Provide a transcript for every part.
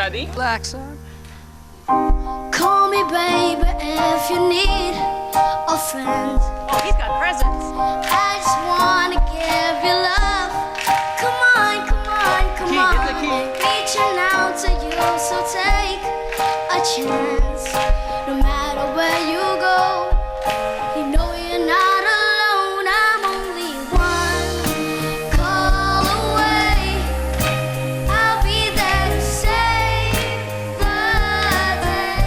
Daddy? Relax, son. Call me baby if you need a friend. Oh, he's got presents. I just wanna give you love. Come on, come on, come Key, on. get the key. Reaching out to you, so take a chance. No matter where you go, you know you're not alone. I'm only one call away. I'll be there to save the day.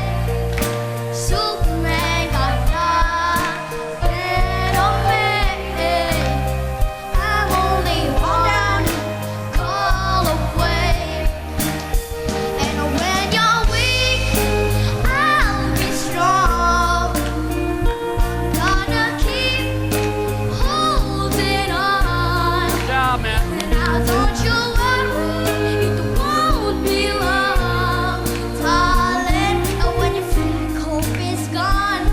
Superman got nothing on me. I'm only one call away. And when you're weak, I'll be strong. Gonna keep holding on. Good job, man. Now don't you worry, it won't be long, darling. And when you feel like hope is gone,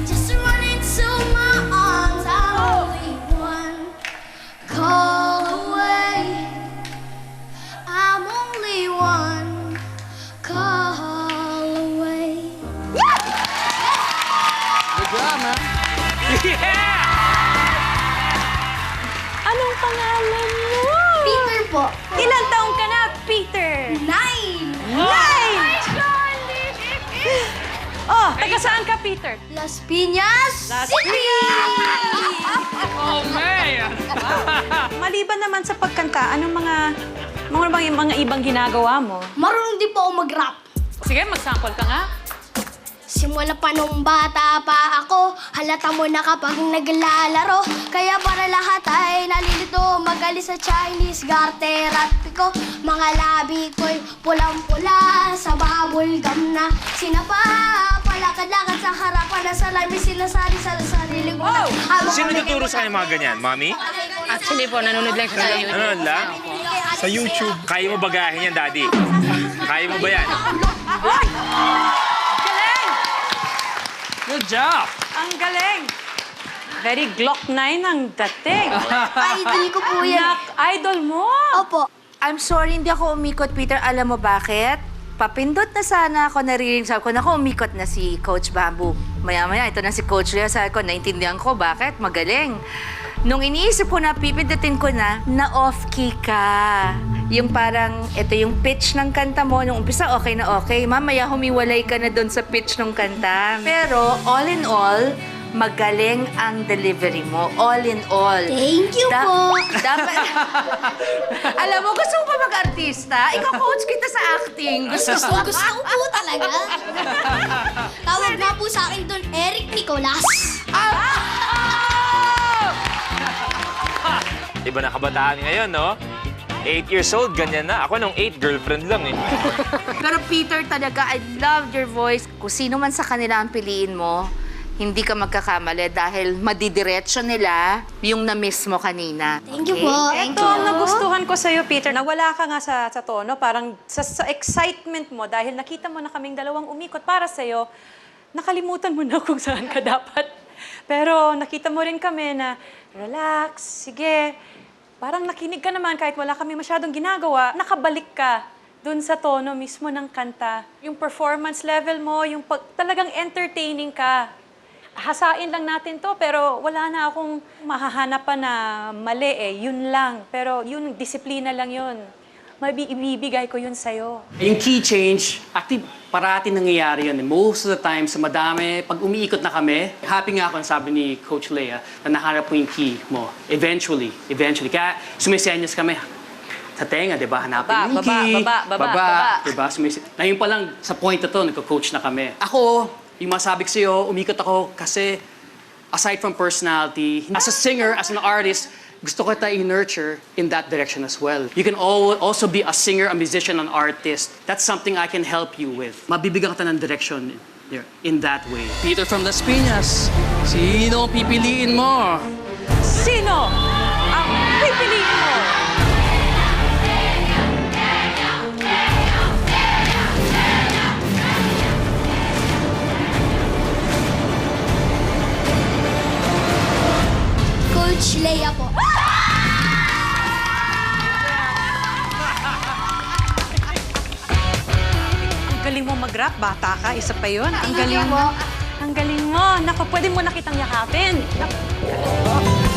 just run into my arms. I'm only one call away. I'm only one call away. Good job, man. Yeah! Anong pangalan mo? Peter po. Ilang taong ka na, Peter? 9. Nine! Oh, taga saan ka, Peter? Las Piñas Las City! Oh, man! Maliban naman sa pagkanta, anong mga ibang ginagawa mo? Marunong din po ako mag-rap. Sige, mag-sample ka nga. Simula pa nung bata pa ako, halata mo na kapag naglalaro. Kaya para lahat ay nalilito, magaling sa Chinese garter at piko. Mga labi ko'y pulang-pula, sa bubble gum na sinapa. Palakad-lakad sa harapan na salamin, sinasali sa sarili ko na. Sino nagtuturo sa kanya mga ganyan? Mami? Actually po, nanonood lang siya sa YouTube. Ano lang? Sa YouTube. Kaya mo bagahin yan, Daddy? Kaya mo ba yan? Galing! Good job. Ang galing! Very Glock 9 ang dating. Idol ko po yan. Anak, idol mo! Opo. I'm sorry, hindi ako umikot, Peter. Alam mo bakit? Papindot na sana ako, naririnig. Sabi ko, naku, umikot na si Coach Bamboo. Maya-maya, ito na si Coach Lea. Sabi ko, naintindihan ko, bakit? Magaling. Nung iniisip ko na, pipindutin ko na off-key ka. Yung parang, ito yung pitch ng kanta mo. Nung umpisa, okay na okay. Mamaya, humiwalay ka na doon sa pitch ng kanta. Pero, all in all, magaling ang delivery mo. All in all. Thank you po. Dapat... Alam mo, gusto mo pa mag-artista? Ikaw coach kita sa acting. Gusto Gusto ko po talaga. Tawag nga po sa akin doon, Eric Nicolas. Iba na kabataan ngayon, no? 8 years old, ganyan na. Ako nung 8, girlfriend lang eh. Pero Peter, talaga, I loved your voice. Kung sino man sa kanila ang piliin mo, hindi ka magkakamali dahil madidiretso nila yung na-miss mo kanina. Thank you po. Ito ang nagustuhan ko sa'yo, Peter. Nawala ka nga sa tono. Parang sa excitement mo, dahil nakita mo na kaming dalawang umikot para sa'yo, nakalimutan mo na kung saan ka dapat. Pero nakita mo rin kami na, relax, sige. Parang nakinig ka naman kahit wala kami masyadong ginagawa. Nakabalik ka dun sa tono mismo ng kanta. Yung performance level mo, yung talagang entertaining ka. Hasain lang natin to, pero wala na akong mahahanap pa na mali eh. Yun lang. Pero yun, disiplina lang yun. Ibibigay ko yun sa'yo. Yung key change, actually, parati nangyayari yun. Most of the time, sa madami, pag umiikot na kami, happy nga ako, sabi ni Coach Lea, na nahanap mo yung key mo. Eventually. Kaya sumisenyas kami. Sa tenga, di ba? Hanapin mo yung key. Baba. Di ba? Ngayon pa lang, sa point na to, nagko-coach na kami. Ako, yung masabi ko sa'yo, umikot ako kasi aside from personality, as a singer, as an artist, gusto ko tayo i-nurture in that direction as well. You can also be a singer, a musician, an artist. That's something I can help you with. Mabibigyan kita ng direction in that way. Peter from Las Piñas, sino ang pipiliin mo? Sino ang pipiliin mo? Coach Lea po. mag-rap. Bata ka, isa pa yun. Ang Thank you galing po. mo. Ang galing mo. Naku, pwede mo na kitang yakapin. Naku.